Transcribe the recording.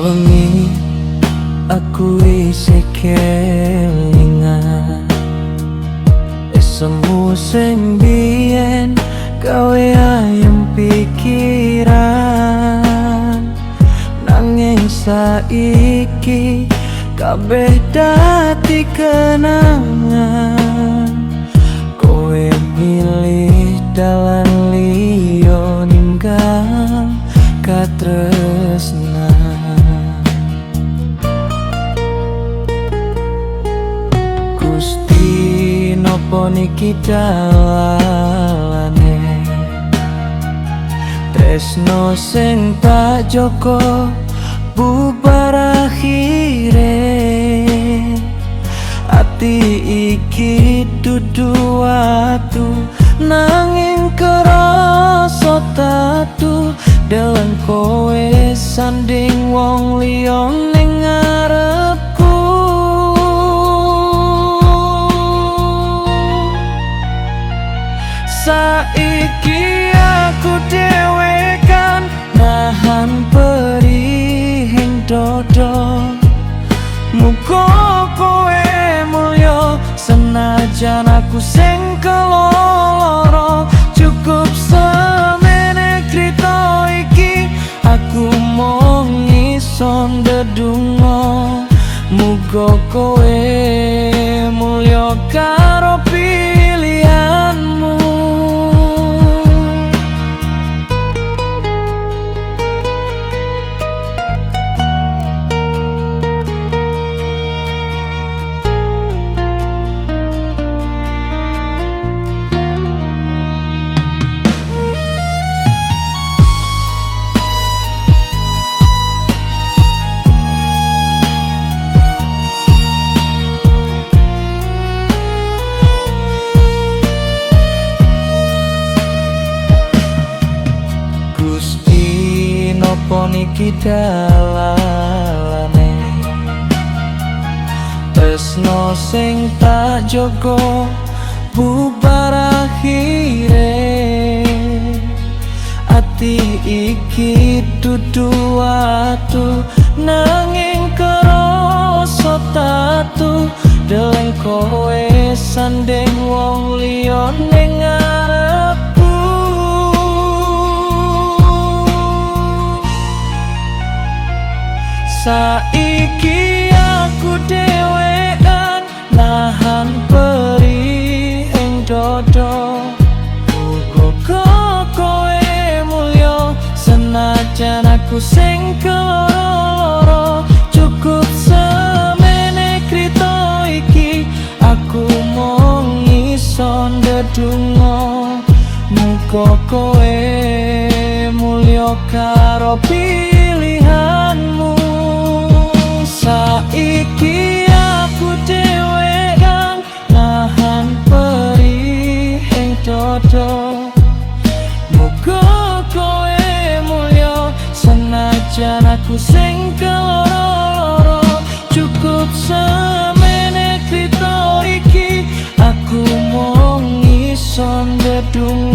Wengi aku isih kelingan esemu sing biyen gawe ayem pikiran, nanging saiki kabeh dadi kenangan. Kowe milih dalan liya ninggal katresnan. Gusti nopo niki dalane tresno sing tak joko bubar akhire. Ati iki dudu watu nanging kerasa tatu deleng kowe sanding wong liya ning ngarepku. Saiki aku dhewe kan nahan perihing dodo, muga kowe mulya senajan aku sing keloro. Cukup semene crita iki aku mung iso ndedonga, muga kowe mulya karo pilihanmu. Gusti nopo niki dalalane tresno sing tak jaga bubar akhire. Ati iki dudu watu nanging kerasa tatu deleng kowe sanding wong liya ning ngarepku. Saiki aku dhewe kan nahan perihing dodo, muga kowe mulya senajan aku sing keloro. Cukup semene crita iki aku mung iso ndedonga, muga kowe mulya karo pilihanmu. Saiki aku dhewe kang nahan perihing dodo, muga kowe mulya senajan aku sing keloro. Cukup semene crita iki aku mung iso ndedonga,